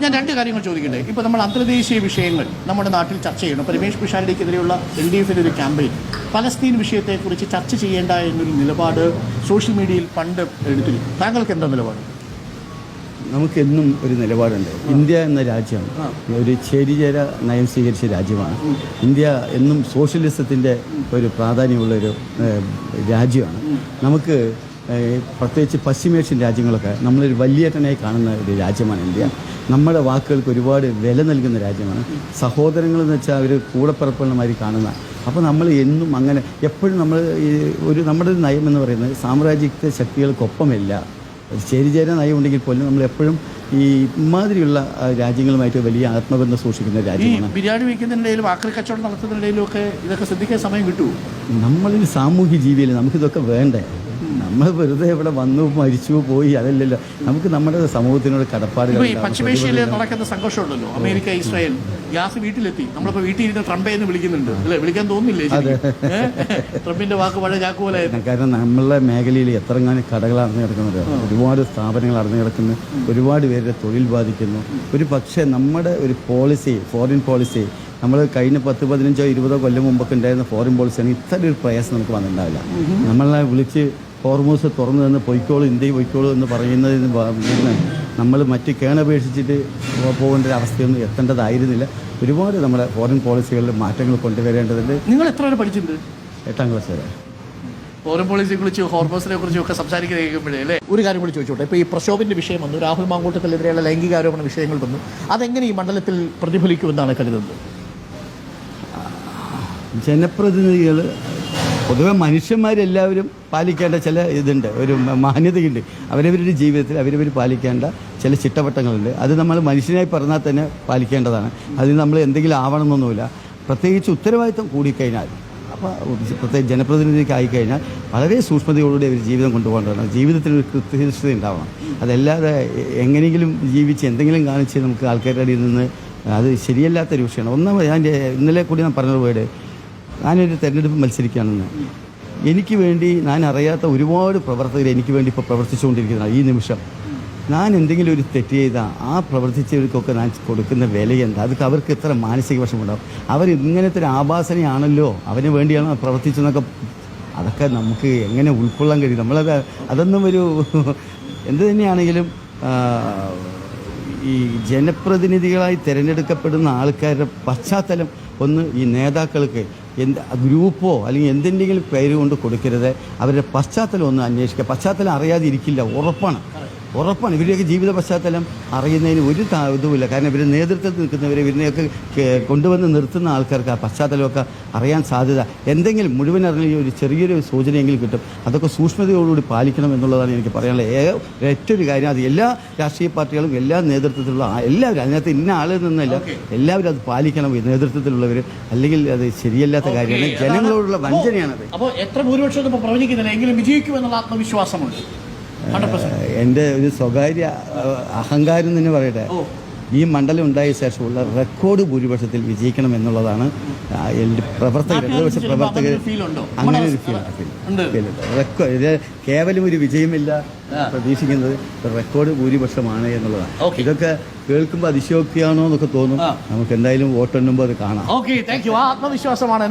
ഞാൻ രണ്ട് കാര്യങ്ങൾ ചോദിക്കട്ടെ. ഇപ്പോൾ നമ്മൾ അന്തർദേശീയ വിഷയങ്ങൾ നമ്മുടെ നാട്ടിൽ ചർച്ച ചെയ്യണം. ഇപ്പോൾ രമേഷ് പിഷാരടിക്കെതിരെയുള്ള LDFിൻ്റെ ഒരു ക്യാമ്പയിൻ പലസ്തീൻ വിഷയത്തെക്കുറിച്ച് ചർച്ച ചെയ്യേണ്ട എന്നൊരു നിലപാട് സോഷ്യൽ മീഡിയയിൽ പണ്ട് എടുത്തിരുന്നു. താങ്കൾക്ക് എന്താ നിലപാട്? നമുക്കെന്നും ഒരു നിലപാടുണ്ട്. ഇന്ത്യ എന്ന രാജ്യം ഒരു ചേരിചേര നയം സ്വീകരിച്ച രാജ്യമാണ്. ഇന്ത്യ എന്നും സോഷ്യലിസത്തിൻ്റെ ഒരു പ്രാധാന്യമുള്ളൊരു രാജ്യമാണ്. നമുക്ക് പ്രത്യേകിച്ച് പശ്ചിമേഷ്യൻ രാജ്യങ്ങളൊക്കെ നമ്മളൊരു വലിയേട്ടനായി കാണുന്ന ഒരു രാജ്യമാണ് ഇന്ത്യ. നമ്മുടെ വാക്കുകൾക്ക് ഒരുപാട് വില നൽകുന്ന രാജ്യമാണ്. സഹോദരങ്ങളെന്ന് വെച്ചാൽ അവർ കൂടപ്പിറപ്പുള്ളമാതിരി കാണുന്ന. അപ്പോൾ നമ്മൾ എന്നും അങ്ങനെ എപ്പോഴും നമ്മൾ നമ്മുടെ ഒരു നയം എന്ന് പറയുന്നത് സാമ്രാജ്യത്വ ശക്തികൾക്കൊപ്പമല്ല. ചേരിചേര നയം ഉണ്ടെങ്കിൽ പോലും നമ്മൾ എപ്പോഴും ഈ ഇമാതിരിയുള്ള രാജ്യങ്ങളുമായിട്ട് വലിയ ആത്മബന്ധം സൂക്ഷിക്കുന്ന രാജ്യമാണ്. ബിരിയാണി വയ്ക്കുന്നതിനിടയിലും ആക്രി കച്ചവടം നടത്തുന്നതിനിടയിലും ഒക്കെ ഇതൊക്കെ ശ്രദ്ധിക്കാൻ സമയം കിട്ടുമോ? നമ്മളൊരു സാമൂഹ്യ ജീവിയല്ലേ, നമുക്കിതൊക്കെ വേണ്ടേ? നമ്മൾ വെറുതെ ഇവിടെ വന്നു മരിച്ചു പോയി അതല്ലല്ലോ. നമുക്ക് നമ്മുടെ സമൂഹത്തിനോട് കടപ്പാടുകൾ. പശ്ചിമേഷ്യയിൽ നടക്കുന്ന സംഘർഷമുണ്ടല്ലോ, അമേരിക്ക ഇസ്രായേൽ, ഗ്യാസ് വീട്ടിലെത്തി. നമ്മളിപ്പോൾ വീട്ടിൽ ഇരുന്ന് ട്രംപ് എന്ന് വിളിക്കുന്നുണ്ട് അല്ലേ? വിളിക്കാൻ തോന്നുന്നില്ലേ? ട്രംപിന്റെ വാക്ക് പഴയ ചാക്ക് പോലെ. കാരണം നമ്മളുടെ മേഖലയിൽ എത്രങ്ങാനും കടകൾ അറിഞ്ഞു കിടക്കുന്നത്, ഒരുപാട് സ്ഥാപനങ്ങൾ അറിഞ്ഞു കിടക്കുന്നു, ഒരുപാട് പേരുടെ തൊഴിൽ ബാധിക്കുന്നു. ഒരു പക്ഷേ നമ്മുടെ ഒരു പോളിസി, ഫോറിൻ പോളിസി, നമ്മൾ കഴിഞ്ഞ 10, 15, 20 കൊല്ലം മുമ്പൊക്കെ ഉണ്ടായിരുന്ന ഫോറിൻ പോളിസിയാണ് ഇത്ര ഒരു പ്രയാസം നമുക്ക് വന്നിട്ടുണ്ടാവില്ല. നമ്മളെ വിളിച്ച് ഹോർമൂസ് തുറന്നു നിന്ന് പൊയ്ക്കോളൂ, ഇന്ത്യയിൽ പൊയ്ക്കോളൂ എന്ന് പറയുന്നതിന് നമ്മൾ മറ്റ് കേണപേക്ഷിച്ചിട്ട് പോകേണ്ട ഒരു അവസ്ഥയൊന്നും എത്തേണ്ടതായിരുന്നില്ല. ഒരുപാട് നമ്മുടെ ഫോറിൻ പോളിസികളിൽ മാറ്റങ്ങൾ കൊണ്ടുവരേണ്ടതുണ്ട്. നിങ്ങൾ എത്ര വരെ പഠിച്ചിട്ടുണ്ട്? 8ാം ക്ലാസ് വരെ. ഫോറിൻ പോളിസിയെ കുറിച്ച് ഹോർമോസിനെ കുറിച്ചും ഒക്കെ സംസാരിക്കുന്ന കേൾക്കുമ്പോഴേ അല്ലേ? ഒരു കാര്യം കൂടി ചോദിച്ചോട്ടെ. ഇപ്പോൾ ഈ പ്രക്ഷോഭിൻ്റെ വിഷയം വന്നു, രാഹുൽ മാങ്കൂട്ടത്തിനെതിരെയുള്ള ലൈംഗികാരോപണ വിഷയങ്ങൾ വന്നു. അതെങ്ങനെ ഈ മണ്ഡലത്തിൽ പ്രതിഫലിക്കുമെന്നാണ് കരുതുന്നത്? ജനപ്രതിനിധികൾ പൊതുവെ മനുഷ്യന്മാരെല്ലാവരും പാലിക്കേണ്ട ചില ഇതുണ്ട്, ഒരു മാന്യതയുണ്ട്. അവരവരുടെ ജീവിതത്തിൽ അവരവർ പാലിക്കേണ്ട ചില ചിട്ടവട്ടങ്ങളുണ്ട്. അത് നമ്മൾ മനുഷ്യനായി പറഞ്ഞാൽ തന്നെ പാലിക്കേണ്ടതാണ്. അതിന് നമ്മൾ എന്തെങ്കിലും ആവണമെന്നൊന്നുമില്ല. പ്രത്യേകിച്ച് ഉത്തരവാദിത്വം കൂടിക്കഴിഞ്ഞാൽ, അപ്പോൾ പ്രത്യേകിച്ച് ജനപ്രതിനിധിക്ക് ആയിക്കഴിഞ്ഞാൽ വളരെ സൂക്ഷ്മതയോടുകൂടി അവർ ജീവിതം കൊണ്ടുപോകേണ്ടതാണ്. ജീവിതത്തിനൊരു കൃത്യനിഷ്ഠത ഉണ്ടാവണം. അതല്ലാതെ എങ്ങനെയെങ്കിലും ജീവിച്ച് എന്തെങ്കിലും കാണിച്ച് നമുക്ക് ആൾക്കാരുടെ ഇടയിൽ നിന്ന് അത് ശരിയല്ലാത്തൊരു വിഷയമാണ്. ഒന്നാമത് ഞാൻ ഇന്നലെ കൂടി ഞാൻ പറഞ്ഞതുപോലെ ഞാനൊരു തെരഞ്ഞെടുപ്പ് മത്സരിക്കുകയാണെന്ന്. എനിക്ക് വേണ്ടി ഞാൻ അറിയാത്ത ഒരുപാട് പ്രവർത്തകർ എനിക്ക് വേണ്ടി ഇപ്പോൾ പ്രവർത്തിച്ചുകൊണ്ടിരിക്കുന്നതാണ്. ഈ നിമിഷം ഞാൻ എന്തെങ്കിലും ഒരു തെറ്റ് ചെയ്താൽ ആ പ്രവർത്തിച്ചവർക്കൊക്കെ ഞാൻ കൊടുക്കുന്ന വില എന്താ? അതൊക്കെ അവർക്ക് എത്ര മാനസിക വിഷമുണ്ടാവും. അവർ ഇങ്ങനത്തെ ഒരു ആഭാസനയാണല്ലോ, അവന് വേണ്ടിയാണ് പ്രവർത്തിച്ചെന്നൊക്കെ. അതൊക്കെ നമുക്ക് എങ്ങനെ ഉൾക്കൊള്ളാൻ കഴിയും? അതൊന്നും ഒരു എന്ത് തന്നെയാണെങ്കിലും ഈ ജനപ്രതിനിധികളായി തിരഞ്ഞെടുക്കപ്പെടുന്ന ആൾക്കാരുടെ പശ്ചാത്തലം ഒന്ന് ഈ നേതാക്കൾക്ക് ഗ്രൂപ്പോ അല്ലെങ്കിൽ എന്തെങ്കിലും പേര് കൊണ്ട് കൊടുക്കരുത്. അവരുടെ പശ്ചാത്തലം ഒന്ന് അന്വേഷിക്കുക. പശ്ചാത്തലം അറിയാതെ ഇരിക്കില്ല, ഉറപ്പാണ്. ഇവരുടെയൊക്കെ ജീവിത പശ്ചാത്തലം അറിയുന്നതിന് ഒരു ഇതുമില്ല. കാരണം ഇവർ നേതൃത്വത്തിൽ നിൽക്കുന്നവർ, ഇവരിനെയൊക്കെ കൊണ്ടുവന്ന് നിർത്തുന്ന ആൾക്കാർക്ക് ആ പശ്ചാത്തലമൊക്കെ അറിയാൻ സാധ്യത എന്തെങ്കിലും മുഴുവൻ അറിഞ്ഞ ഒരു ചെറിയൊരു സൂചനയെങ്കിലും കിട്ടും. അതൊക്കെ സൂക്ഷ്മതയോടുകൂടി പാലിക്കണം എന്നുള്ളതാണ് എനിക്ക് പറയാനുള്ളത്. ഏറ്റൊരു കാര്യം, അത് എല്ലാ രാഷ്ട്രീയ പാർട്ടികളും എല്ലാ നേതൃത്വത്തിലുള്ള എല്ലാവരും, അതിനകത്ത് ഇന്ന ആളിൽ നിന്നല്ല, എല്ലാവരും അത് പാലിക്കണം, ഈ നേതൃത്വത്തിലുള്ളവർ. അല്ലെങ്കിൽ അത് ശരിയല്ലാത്ത കാര്യമാണ്, ജനങ്ങളോടുള്ള വഞ്ചനയാണത്. അപ്പോൾ എത്ര ഭൂരിപക്ഷം ഇപ്പോൾ പ്രവചിക്കുന്നില്ല എങ്കിലും വിജയിക്കുമെന്നുള്ള ആത്മവിശ്വാസമുണ്ട്. എൻ്റെ ഒരു സ്വകാര്യ അഹങ്കാരം തന്നെ പറയട്ടെ, ഈ മണ്ഡലം ഉണ്ടായ ശേഷമുള്ള റെക്കോർഡ് ഭൂരിപക്ഷത്തിൽ വിജയിക്കണം എന്നുള്ളതാണ് പ്രവർത്തകർ അങ്ങനെ ഒരു ഫീലുണ്ട്. കേവലം ഒരു വിജയമില്ല പ്രതീക്ഷിക്കുന്നത്, റെക്കോർഡ് ഭൂരിപക്ഷമാണ് എന്നുള്ളതാണ്. ഇതൊക്കെ കേൾക്കുമ്പോൾ അതിശയോക്തിയാണോ എന്നൊക്കെ തോന്നും. നമുക്ക് എന്തായാലും വോട്ടെണ്ണുമ്പോൾ അത് കാണാം. ആത്മവിശ്വാസമാണ്.